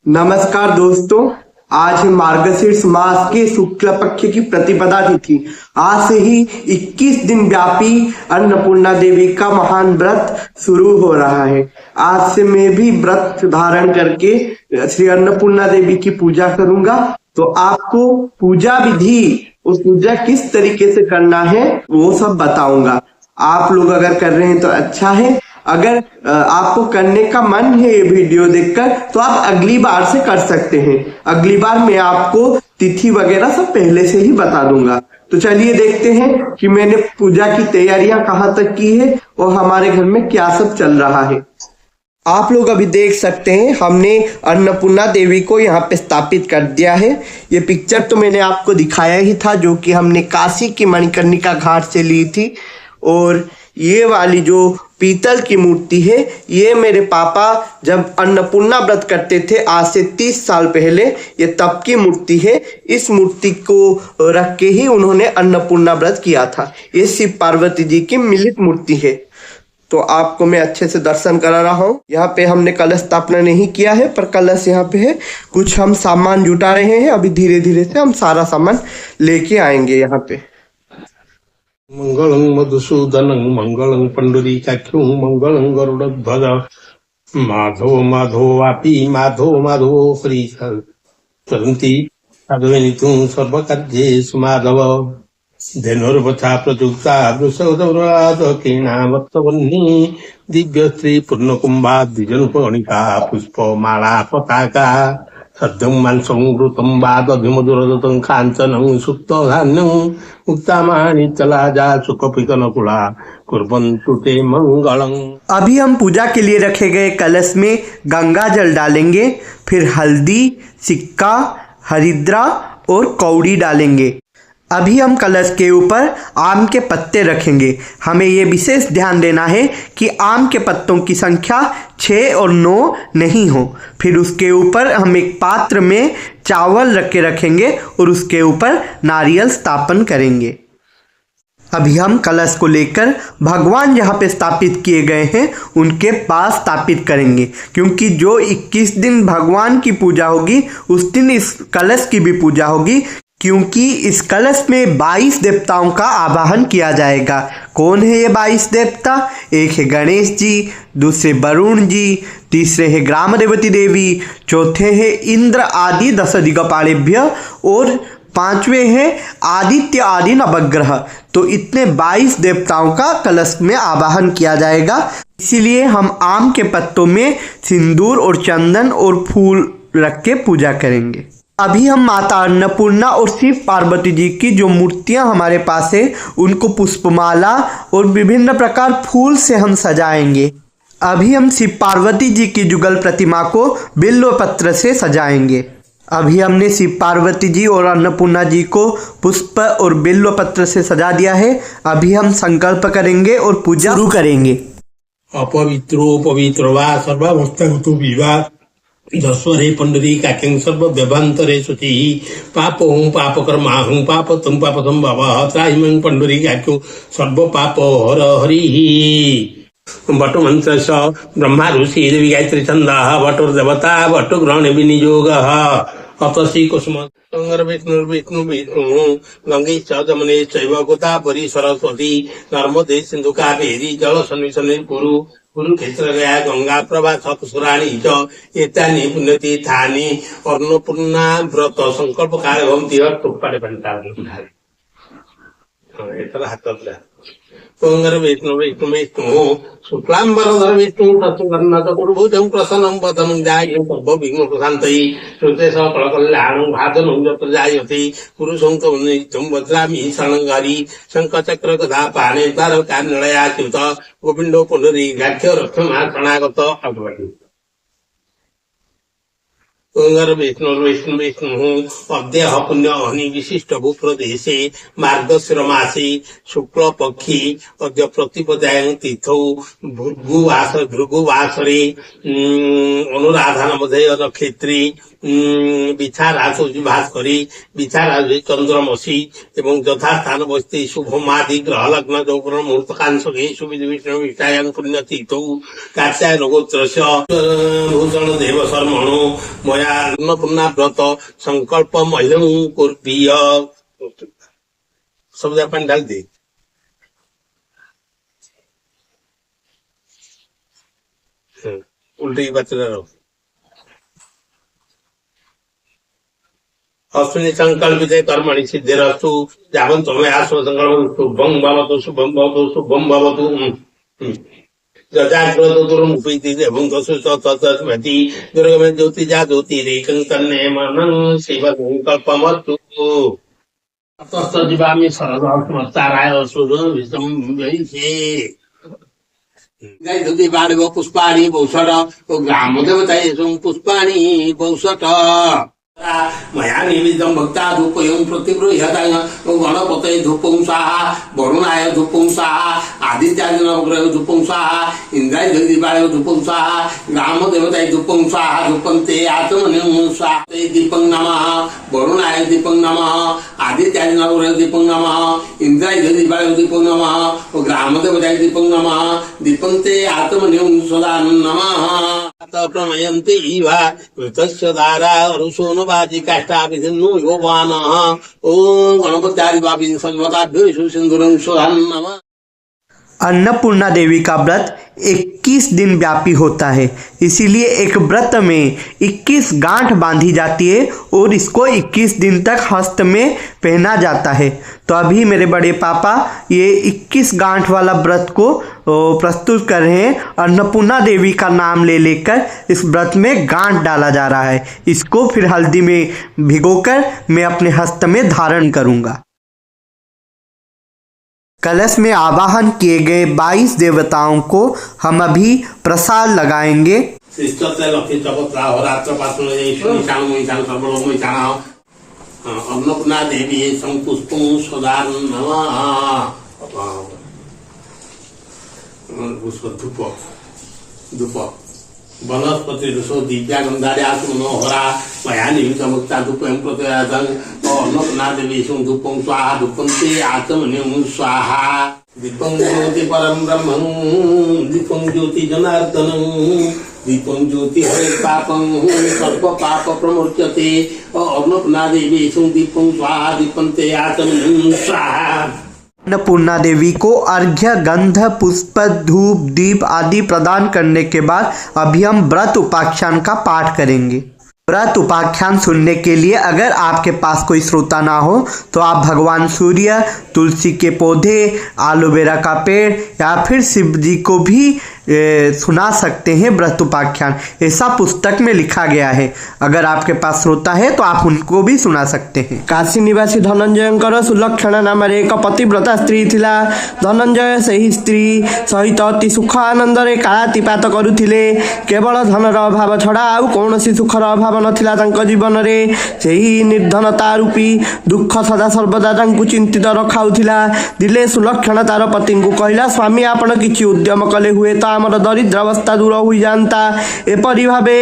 नमस्कार दोस्तों, आज है मार्गशीर्ष मास के शुक्ल पक्ष की प्रतिपदा तिथि। आज से ही 21 दिन व्यापी अन्नपूर्णा देवी का महान व्रत शुरू हो रहा है। आज से मैं भी व्रत धारण करके श्री अन्नपूर्णा देवी की पूजा करूंगा। तो आपको पूजा विधि और पूजा किस तरीके से करना है वो सब बताऊंगा। आप लोग अगर कर रहे हैं तो अच्छा है, अगर आपको करने का मन है ये वीडियो देखकर तो आप अगली बार से कर सकते हैं। अगली बार मैं आपको तिथि वगैरह सब पहले से ही बता दूंगा। तो चलिए देखते हैं कि मैंने पूजा की तैयारियां कहाँ तक की है और हमारे घर में क्या सब चल रहा है। आप लोग अभी देख सकते हैं हमने अन्नपूर्णा देवी को यहाँ पे स्थापित कर दिया है। ये पिक्चर तो मैंने आपको दिखाया ही था, जो कि हमने काशी की मणिकर्णिका घाट से ली थी। और ये वाली जो पीतल की मूर्ति है, ये मेरे पापा जब अन्नपूर्णा व्रत करते थे आज से 30 साल पहले, ये तब की मूर्ति है। इस मूर्ति को रख के ही उन्होंने अन्नपूर्णा व्रत किया था। ये शिव पार्वती जी की मिलित मूर्ति है। तो आपको मैं अच्छे से दर्शन करा रहा हूँ। यहाँ पे हमने कलश स्थापना नहीं किया है, पर कलश यहाँ पे है। कुछ हम सामान जुटा रहे हैं, अभी धीरे धीरे से हम सारा सामान लेके आएंगे यहाँ पे। मंगलं मधुसूदनं मंगलं पुंडरीकाक्षं मंगलं गरुडध्वज माधो माधो वापी माधो माधो हरिचरन्ति साधुनितुं सर्वकार्येषु माधव धेनुर्वथा प्रयुक्ता वृषभदौरादकीर्णावत्तवह्नि दिव्यश्री पूर्णकुम्भा द्विजनुपणिका पुष्पमाला पताका सद्यं मांसं वा दधिमधुरदतं काञ्चनं सुप्तधान्यं मुक्तामानि चलाजा सुखपिकनकुला कुर्वन्तु ते मंगलम्। अभी हम पूजा के लिए रखे गए कलश में गंगा जल डालेंगे, फिर हल्दी, सिक्का, हरिद्रा और कौड़ी डालेंगे। अभी हम कलश के ऊपर आम के पत्ते रखेंगे। हमें ये विशेष ध्यान देना है कि आम के पत्तों की संख्या 6 और 9 नहीं हो। फिर उसके ऊपर हम एक पात्र में चावल रख के रखेंगे और उसके ऊपर नारियल स्थापन करेंगे। अभी हम कलश को लेकर भगवान जहाँ पे स्थापित किए गए हैं उनके पास स्थापित करेंगे, क्योंकि जो 21 दिन भगवान की पूजा होगी उस दिन इस कलश की भी पूजा होगी, क्योंकि इस कलश में 22 देवताओं का आवाहन किया जाएगा। कौन है ये 22 देवता? एक है गणेश जी, दूसरे वरुण जी, तीसरे है ग्राम देवती देवी, चौथे है इंद्र आदि 10 दिक्पालेभ्य और 5वें है आदित्य आदि नवग्रह। तो इतने 22 देवताओं का कलश में आवाहन किया जाएगा। इसीलिए हम आम के पत्तों में सिंदूर और चंदन और फूल रख के पूजा करेंगे। अभी हम माता अन्नपूर्णा और शिव पार्वती जी की जो मूर्तियां हमारे पास है उनको पुष्पमाला और विभिन्न प्रकार फूल से हम सजाएंगे। अभी हम शिव पार्वती जी की जुगल प्रतिमा को बिल्व पत्र से सजाएंगे। अभी हमने शिव पार्वती जी और अन्नपूर्णा जी को पुष्प और बिल्व पत्र से सजा दिया है। अभी हम संकल्प करेंगे और पूजा शुरू करेंगे। अपवित्रो पवित्रो वा सर्वावस्थागतो विवाह दस्वरे पुंडरीकाक्षं सर्व व्यभान्तरे शुचिः पापोऽहं पापकर्माहं पापतं पापसंभवः त्राहिमां पुंडरीकाक्षं सर्व पापो हर हरिः। वटुमन्त्रस्य ब्रह्मा ऋषि देवी गायत्री छन्दः वटुर्देवता वटुग्रहणे विनियोगः अतसी कुसुम विष्णु विष्णु गंगे च जमुने चैव गोदावरी सरस्वती नर्मदे सिन्धु कावेरी जल सन्निसन्ने कुरुक्षेत्र गया गंगा प्रभा सप्तसुराणि च एतानि पुण्यतीर्थानि अन्नपूर्णा व्रत संकल्प कार्य भवन्ति टुप्पाडे पंचाग्नि हाथ ओंगर विष्णु विष्णु विष्णु शुक्लांबरधर विष्णु शत्रुघ्न चतुर्भुजं प्रसन्नं वदनं ध्यायेत् सर्वविघ्न प्रशान्तये श्रुते सकल कल्याणं भाजनं यत्र जायते पुरुषं तं नित्यं वज्रामि शरणं शंखचक्र गदा पाणे तारकान्वयाच्युत गोविन्दो पुंडरीकाक्ष रक्षमा शरणागत अभवति। ओंगर विष्णु विष्णु विष्णु अद्य पुण्य अग्नि विशिष्ट भूप्रदेशे मार्गशिरमासे शुक्ल पक्षी अद्य प्रतिपदायां तिथौ भृगुवासरे अनुराधा नामधेय नक्षत्रे বিছা রাজ হচ্ছে ভাস্করী, বিছা রাজ হচ্ছে চন্দ্রমসী এবং যথাস্থান বসতে শুভমাদি গ্রহ লগ্ন যৌবন মুহূর্ত কাঞ্চকে সুবিধি বিষ্ণু বিষ্টায়াং পুণ্যতীত কার্যায় নগোত্রস্য ভূষণ দেব শর্মণো ময়া অন্নপূর্ণা ব্রত সংকল্প মহিলং কুর্বীয়। सब अपन डाल दे। उल्टी बात रहो। अश्विनी संकल्प विजय कर्मणि सिद्धिरस्तु जावं तुम्हें आश्व संकल्प शुभं भवतु शुभं भवतु शुभं भवतु। जाग्रत दुरम उपीति एवं दसु तत्तस्मति दुर्गमे ज्योति जा ज्योति रेकं तन्ने मनं शिव संकल्पमस्तु। तत्त जीवामि शरदस्मत्ताराय सुरं विषं वैसे। যদি বাড়ব পুষ্পাণি বৌষট ও গ্রাম দেবতায় পুষ্পাণি বৌষট मया निवेदितं भक्ता धूपयं प्रतिगृह्यतां गणपतये धूपं स्वाहा वरुणाय धूपं स्वाहा आदित्याय नवग्रहाय धूपं स्वाहा इंद्राय दिवाय धूपं स्वाहा ग्रामदेवताय धूपं स्वाहा धूपन्ते आत्मनं स्वाहा दीपं नमः वरुणाय दीपं नमः आदित्याय नवग्रहाय दीपं नमः इंद्राय दिवाय दीपं नमः ग्रामदेवताय दीपं नमः दीपन्ते आत्मनं सदा नमः प्रमयन्ते इवा तस्य धारा रुसोन बाजी काष्ठा विधिन्नु योवानः ओम गणपत्यादिवापि सर्वताभ्यो सिंधुरं सुधान नमः। अन्नपूर्णा देवी का व्रत 21 दिन व्यापी होता है, इसीलिए एक व्रत में 21 गांठ बांधी जाती है और इसको 21 दिन तक हस्त में पहना जाता है। तो अभी मेरे बड़े पापा ये 21 गांठ वाला व्रत को प्रस्तुत कर रहे हैं। अन्नपूर्णा देवी का नाम ले लेकर इस व्रत में गांठ डाला जा रहा है। इसको फिर हल्दी में भिगोकर मैं अपने हस्त में धारण करूंगा। कलश में आवाहन किए गए 22 देवताओं को हम अभी प्रसाद लगाएंगे। अन्नपूर्णा देवी पुष्पं सदा नमः। धूप धूप वनस्पति ऋषो दिव्यागंधार्यासुमनोहरा मया निमित्तमुक्ता धूपं प्रतयातं अन्नपूर्णा देवी धूपं स्वाहा धूपन्ते आत्मनं स्वाहा। दीपं ज्योति परं ब्रह्मं दीपं ज्योति जनार्दनं दीपं ज्योति हरे पापं सर्व पाप प्रमुच्यते अन्नपूर्णा देवी दीपं स्वाहा दीपन्ते आत्मनं स्वाहा। अन्नपूर्णा देवी को अर्घ्य गंध पुष्प धूप दीप आदि प्रदान करने के बाद अभी हम व्रत उपाख्यान का पाठ करेंगे। व्रत उपाख्यान सुनने के लिए अगर आपके पास कोई श्रोता ना हो तो आप भगवान सूर्य, तुलसी के पौधे, एलोवेरा का पेड़ या फिर शिव जी को भी सुना सकते हैं व्रत उपाख्यान। ऐसा पुस्तक में लिखा गया है। अगर आपके पास श्रोता है तो आप उनको भी सुना सकते हैं। काशी निवासी धनंजयंकर सुलक्षणा नाम एक पतिव्रता स्त्री थिला। धनंजय सही स्त्री सहित अति सुख आनंद रे कालातिपात करुथिले। केवल धनर अभाव छड़ा आउ कौनसी सुखर अभाव नथिला तांको जीवन रे। सेही निर्धनता रूपी दुख सदा सर्वदा तांको चिंतित रखाउथिला। दिले सुलक्षणा तार पति को कहला, स्वामी आपण किछि उद्यम कले हुए तो आमर दरिद्र अवस्था दूर हो जाता। एपरी भावे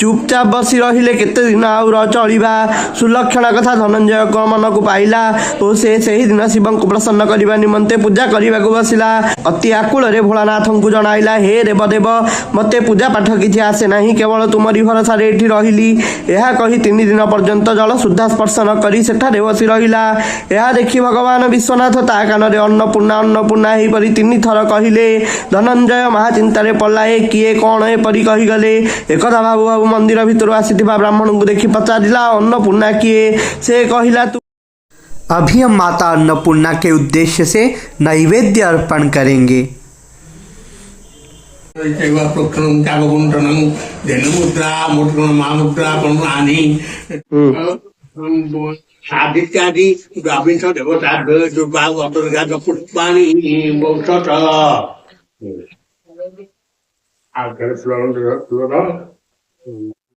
चुपचाप बसी रहिले केते दिन आउर चलिबा। सुलक्षणा कथा धनंजय को मन को पाइला और से सही दिन शिव को प्रसन्न करने निमंते पूजा करने को बसिला। अति आकुल रे भोलानाथ को जणाइला, हे देवदेव मते पूजा पाठ किछि आसे नाही, केवल तुमरी भरोसा रे एठी रहिली। एहा कहि 3 दिन पर्यंत जल शुद्ध स्पर्श न करी सेठारे बसी रहिला। एहा देखि भगवान विश्वनाथ ता कान रे अन्नपूर्णा अन्नपूर्णा ही परी 3 थर कहिले। धनंजय महाचिंतारे पड़ला, ए किए कौन एपरी कही गले। एकदा भाबु भाबु मंदिर भितर आसीथिबा ब्राह्मण को देखि पचारिला, अन्नपूर्णा किए? से कहिला, तू। अभी हम माता अन्नपूर्णा के उद्देश्य से नैवेद्य अर्पण करेंगे। आदित्यादि द्वाविंश देवता पुष्पाणि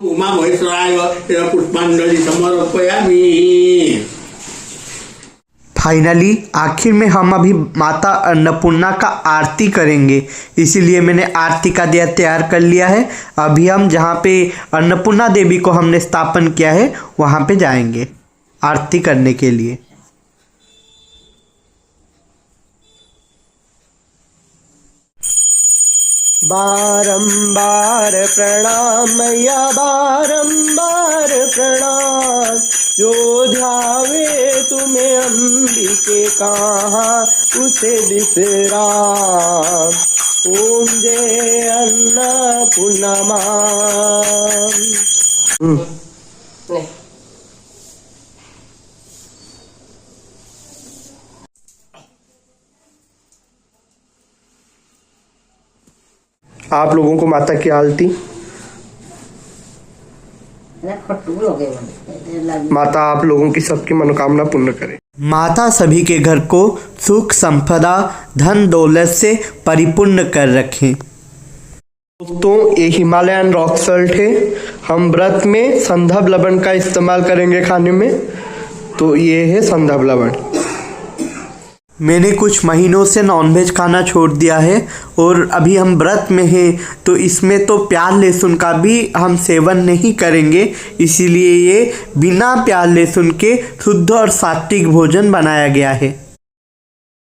उमा महेश्वराय पुष्पांजलि समर्पयामि। फाइनली आखिर में हम अभी माता अन्नपूर्णा का आरती करेंगे, इसीलिए मैंने आरती का दिया तैयार कर लिया है। अभी हम जहाँ पे अन्नपूर्णा देवी को हमने स्थापन किया है वहाँ पे जाएंगे आरती करने के लिए। बारंबार प्रणाम मैया बारंबार प्रणाम, जो ध्यावे तुम्हें अंबिके कहाँ उसे विश्राम। ओम जय अन्नपूर्णा मां। आप लोगों को माता की आरती। माता आप लोगों की सबकी मनोकामना पूर्ण करे। माता सभी के घर को सुख संपदा धन दौलत से परिपूर्ण कर रखें। दोस्तों ये हिमालयन रॉक सॉल्ट है। हम व्रत में संदर्भ लवण का इस्तेमाल करेंगे खाने में, तो ये है संदर्भ लवण। मैंने कुछ महीनों से नॉनवेज खाना छोड़ दिया है और अभी हम व्रत में हैं, तो इसमें तो प्याज लहसुन का भी हम सेवन नहीं करेंगे, इसीलिए ये बिना प्याज लहसुन के शुद्ध और सात्विक भोजन बनाया गया है।